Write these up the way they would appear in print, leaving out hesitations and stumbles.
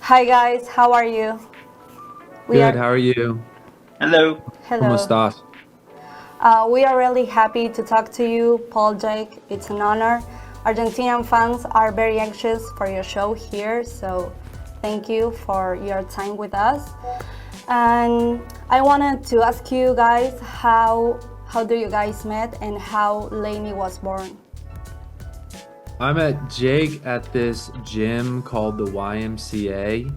Hi guys, how are you? We Good, are how are you? Hello. ¿Cómo hello. estás? We are really happy to talk to you, Paul Jake. It's an honor. Argentinian fans are very anxious for your show here, so thank you for your time with us. And I wanted to ask you guys how do you guys met and how Lany was born? I met Jake at this gym called the YMCA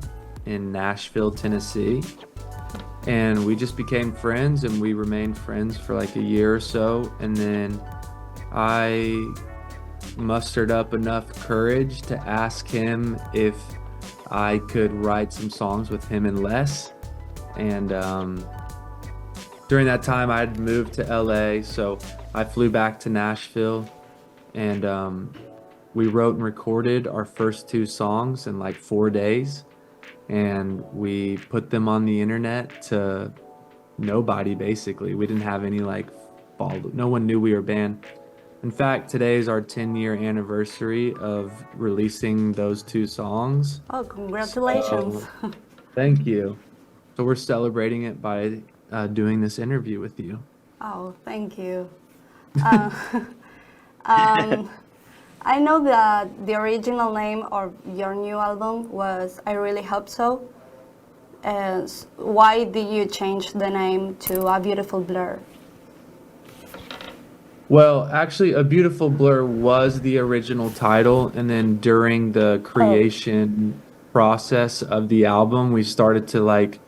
in Nashville, Tennessee. And we just became friends and we remained friends for like a year or so. And then I mustered up enough courage to ask him if I could write some songs with him and Les. And during that time, I had moved to LA. So I flew back to Nashville and we wrote and recorded our first two songs in like 4 days, and we put them on the internet to nobody basically. We didn't have any like follow. No one knew we were a band. In fact, today is our 10-year anniversary of releasing those two songs. Oh, congratulations. So thank you. So we're celebrating it by doing this interview with you. Oh, thank you. Uh, um, I know that the original name of your new album was I Really Hope So. Why did you change the name to A Beautiful Blur? Well, actually, A Beautiful Blur was the original title, and then during the Oh, creation process of the album, we started to like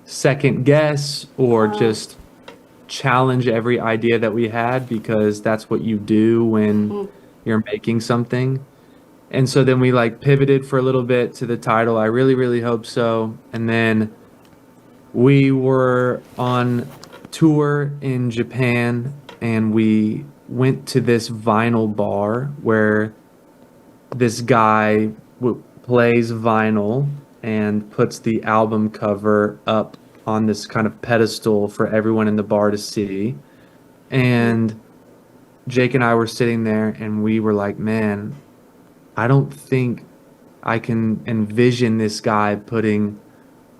second guess or uh, just challenge every idea that we had because that's what you do when mhm. you're making something. And so then we like pivoted for a little bit to the title, I Really, Really Hope So. And then we were on tour in Japan and we went to this vinyl bar where this guy plays vinyl and puts the album cover up on this kind of pedestal for everyone in the bar to see. And Jake and I were sitting there and we were like, man, I don't think I can envision this guy putting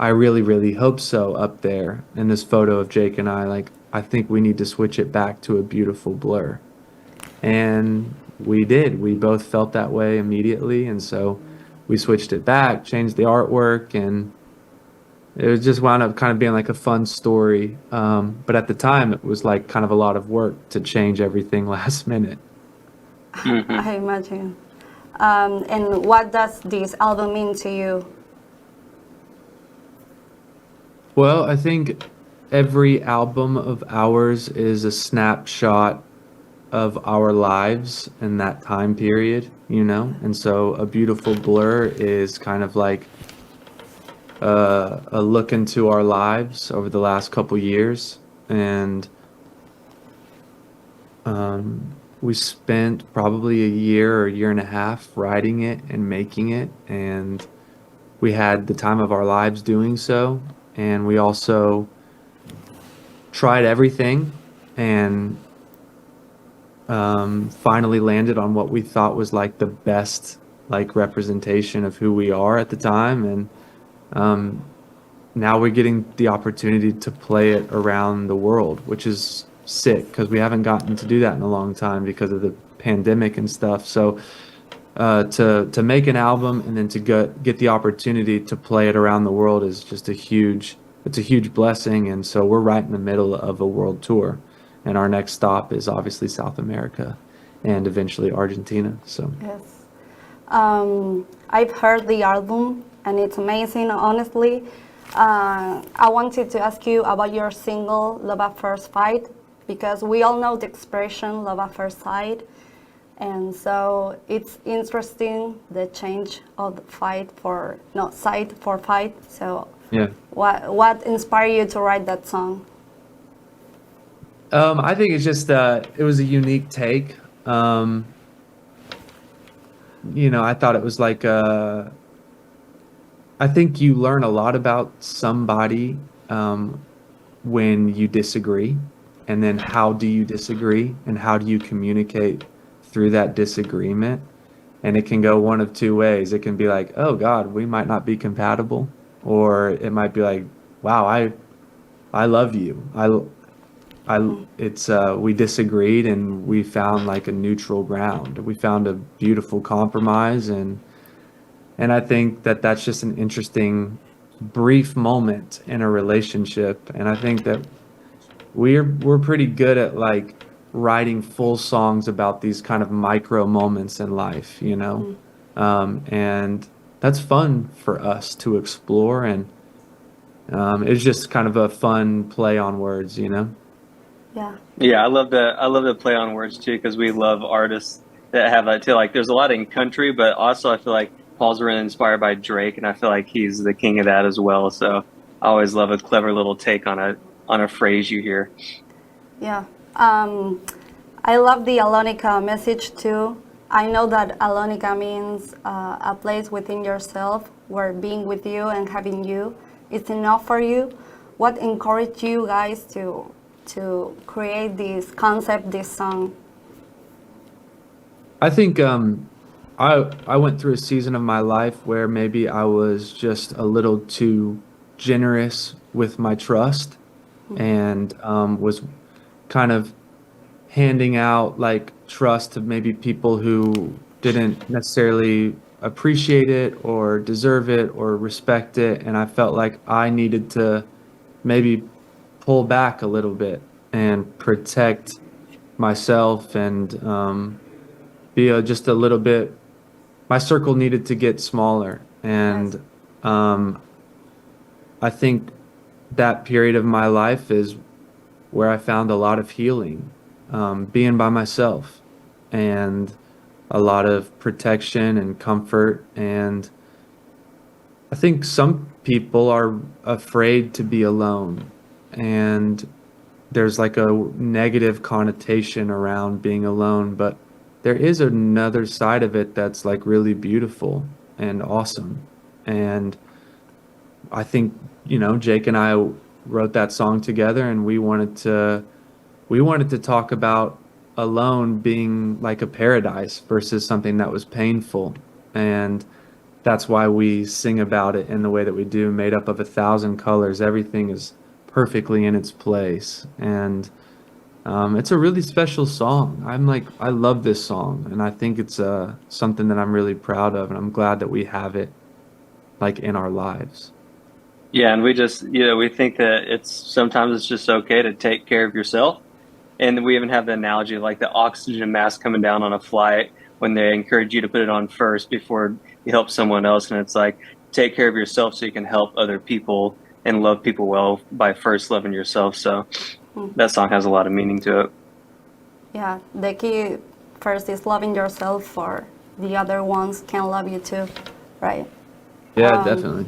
I really, really hope so up there in this photo of Jake and I. Like, I think we need to switch it back to a beautiful blur. And we did. We both felt that way immediately. And so we switched it back, changed the artwork, and it was just wound up kind of being like a fun story. But at the time, it was like kind of a lot of work to change everything last minute. hmm I imagine. And what does this album mean to you? Well, I think every album of ours is a snapshot of our lives in that time period, you know? And so A Beautiful Blur is kind of like a look into our lives over the last couple years. And we spent probably a year or a year and a half writing it and making it. And we had the time of our lives doing so. And we also tried everything and finally landed on what we thought was like the best like representation of who we are at the time. And um, now we're getting the opportunity to play it around the world, which is sick because we haven't gotten to do that in a long time because of the pandemic and stuff. So to make an album and then to get the opportunity to play it around the world is just it's a huge blessing. And so we're right in the middle of a world tour, and our next stop is obviously South America and eventually Argentina. So Yes. I've heard the album and it's amazing, honestly. I wanted to ask you about your single, Love at First Sight, because we all know the expression love at first sight. And so it's interesting the change of the fight for, no, sight for fight. So yeah. what inspired you to write that song? I think it's just it was a unique take. Um, I thought it was like I think you learn a lot about somebody when you disagree, and then how do you disagree, and how do you communicate through that disagreement. and it can go one of two ways. It can be like, oh God, we might not be compatible, or it might be like, wow, I love you. It's we disagreed and we found like a neutral ground. We found a beautiful compromise, and I think that that's just an interesting brief moment in a relationship. And I think that we're pretty good at like writing full songs about these kind of micro moments in life, you know? And that's fun for us to explore, and it's just kind of a fun play on words, you know? Yeah. Yeah, I love the play on words too because we love artists that have that too. Like, there's a lot in country, but also I feel like Paul's really inspired by Drake, and I feel like he's the king of that as well. So I always love a clever little take on a phrase you hear. Yeah. I love the Alonica message too. I know that Alonica means a place within yourself where being with you and having you is enough for you. What encouraged you guys to create this concept, this song? I think I went through a season of my life where maybe I was just a little too generous with my trust, and was kind of handing out like trust to maybe people who didn't necessarily appreciate it or deserve it or respect it, and I felt like I needed to maybe pull back a little bit and protect myself, and be just a little bit. My circle needed to get smaller, Yes. and um, I think that period of my life is where I found a lot of healing, being by myself, and a lot of protection and comfort. And I think some people are afraid to be alone, and there's like a negative connotation around being alone, but there is another side of it that's like really beautiful and awesome. And I think, you know, Jake and I wrote that song together, and we wanted to talk about alone being like a paradise versus something that was painful. And that's why we sing about it in the way that we do, made up of 1,000 colors. Everything is perfectly in its place. And it's a really special song. I love this song, and I think it's something that I'm really proud of, and I'm glad that we have it like in our lives. Yeah, and we just, we think that sometimes it's just okay to take care of yourself. And we even have the analogy of like the oxygen mask coming down on a flight when they encourage you to put it on first before you help someone else. And it's like, take care of yourself so you can help other people and love people well by first loving yourself. So that song has a lot of meaning to it. Yeah, the key first is loving yourself, for the other ones can love you too, right? Yeah, definitely.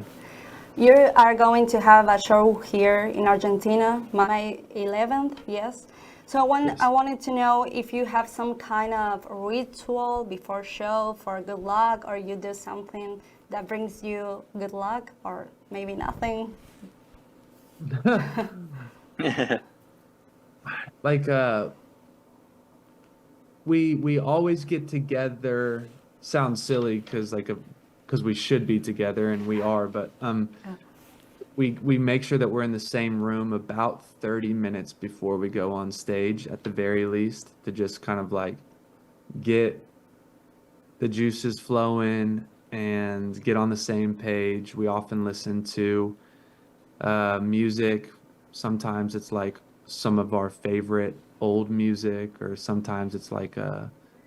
You are going to have a show here in Argentina, May 11th, yes. So Yes. I wanted to know if you have some kind of ritual before show for good luck, or you do something that brings you good luck, or maybe nothing. Like we always get together. Sounds silly because we should be together, and we are, but we make sure that we're in the same room about 30 minutes before we go on stage at the very least, to just kind of like get the juices flowing and get on the same page. We often listen to music. Sometimes it's like some of our favorite old music, or sometimes it's like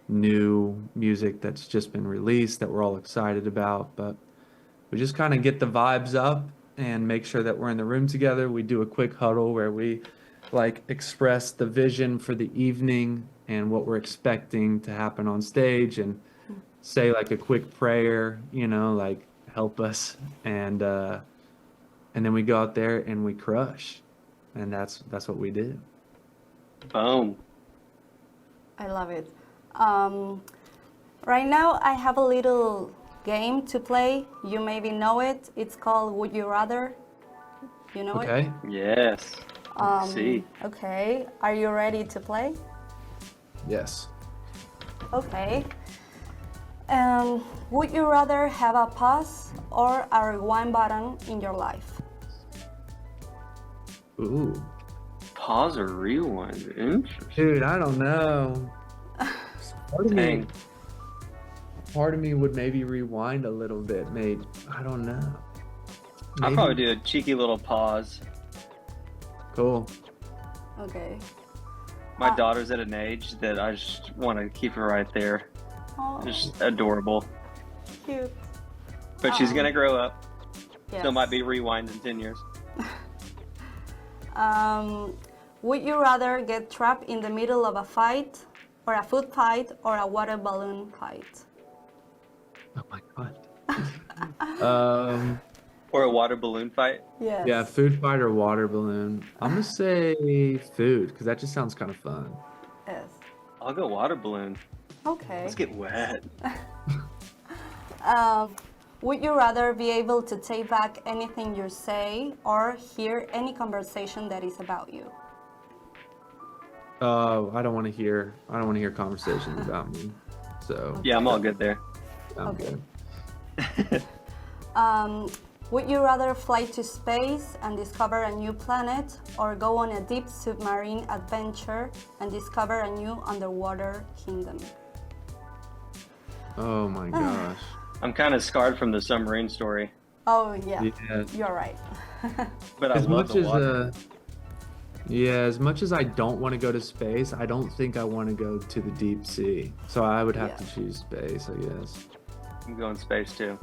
new music that's just been released that we're all excited about. But we just kind of get the vibes up and make sure that we're in the room together. We do a quick huddle where we like express the vision for the evening and what we're expecting to happen on stage, and say like a quick prayer, you know, like help us, and then we go out there and we crush, and that's what we do. Boom. I love it. Um, right now, I have a little game to play. You maybe know it. It's called Would You Rather. You know it? Okay. Yes. Let's see. Okay. Are you ready to play? Yes. Okay. Would you rather have a pause or a rewind button in your life? Ooh, Pause or rewind? Interesting. dude, I don't know. Part of me, Dang. part of me would maybe rewind a little bit, mate. I don't know. I'll Maybe. probably do a cheeky little pause. Cool. Okay. My daughter's at an age that I just want to keep her right there. Oh, Just adorable. cute. But she's going to grow up. Yes. Still might be rewind in 10 years. Would you rather get trapped in the middle of a fight, or a food fight, or a water balloon fight? Oh my god. um, Or a water balloon fight. Yes. yeah, food fight or water balloon. I'm gonna say food because that just sounds kind of fun. Yes. I'll go water balloon. Okay. Let's get wet. Would you rather be able to take back anything you say or hear any conversation that is about you? Oh, I don't want to hear. I don't want to hear conversations about me. So Yeah, I'm all good there. I'm Okay. good. Would you rather fly to space and discover a new planet or go on a deep submarine adventure and discover a new underwater kingdom? Oh my gosh. I'm kind of scarred from the submarine story, Oh, yeah. Yeah. You're right. but I As love much the as water. as much as I don't want to go to space, I don't think I want to go to the deep sea. So I would have Yeah. to choose space, I guess. I'm going space too.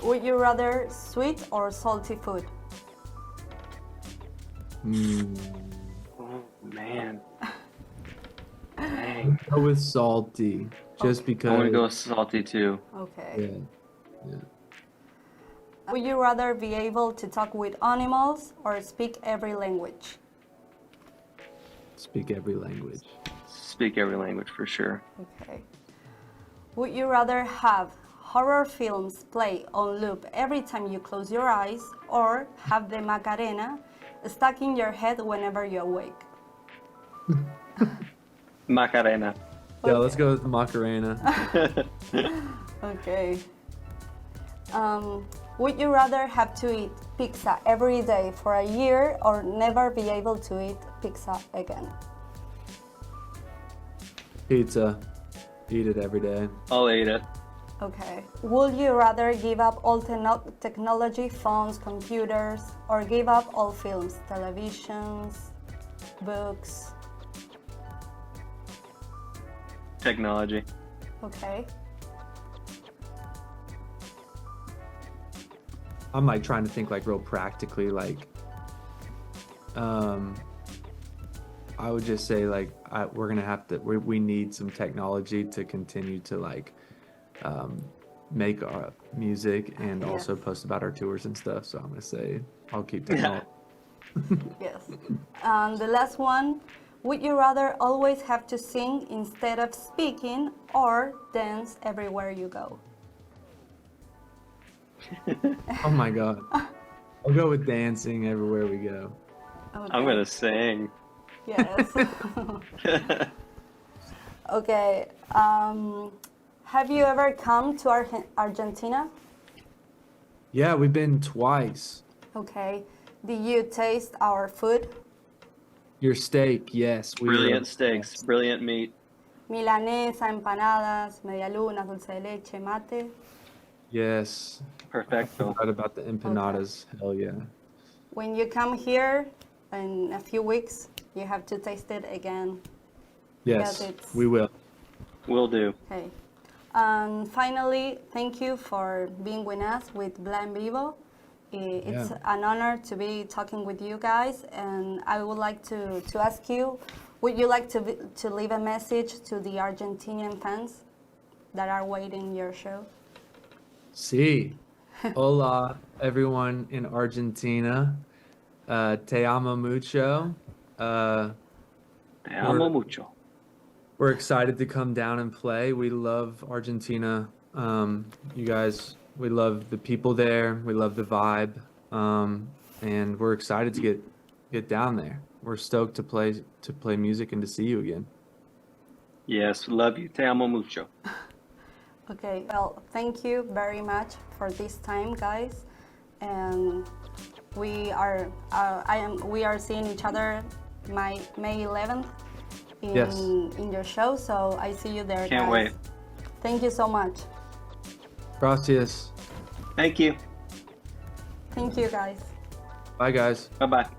Would you rather sweet or salty food? Oh, man. Dang. Go with salty, just Okay. because. I want to go salty too. Okay. Yeah. Would you rather be able to talk with animals or speak every language? Speak every language. Speak every language for sure. Okay. Would you rather have horror films play on loop every time you close your eyes or have the Macarena stuck in your head whenever you awake? Macarena. Yeah, let's go with Macarena. Okay. Would you rather have to eat pizza every day for a year or never be able to eat pizza again? Pizza. Eat it every day. I'll eat it. Okay. Would you rather give up all technology, phones, computers, or give up all films, televisions, books? Technology. Okay. I'm like trying to think like real practically, like I would just say like we're gonna have to we need some technology to continue to like make our music and also Yes. post about our tours and stuff. So I'm gonna say I'll keep technology. Yes. The last one. Would you rather always have to sing instead of speaking or dance everywhere you go? Oh my god. I'll go with dancing everywhere we go. Okay. I'm going to sing. Yes. Okay. Have you ever come to Argentina? Yeah, we've been twice. Okay. Did you taste our food? Your steak, yes. Brilliant steaks, brilliant meat. Milanesa, empanadas, medialunas, dulce de leche, mate. Yes. Perfecto. Forgot about the empanadas. Hell yeah. When you come here in a few weeks, you have to taste it again. Yes, it's- we will. Will do. Okay. Finally, thank you for being with us with Bla en Vivo. It's Yeah. an honor to be talking with you guys, and I would like to ask you, would you like to leave a message to the Argentinian fans that are waiting your show? Sí. Hola, everyone in Argentina. Te amo mucho. Te amo mucho. We're excited to come down and play. We love Argentina. You guys, we love the people there. We love the vibe. And we're excited to get down there. We're stoked to play music and to see you again. Yes, love you. Te amo mucho. Okay, well, thank you very much for this time, guys. And we are seeing each other May 11th Yes. in your show. So I see you there, Can't guys. wait. Thank you so much. Gracias. Thank you. Thank you, guys. Bye, guys. Bye bye.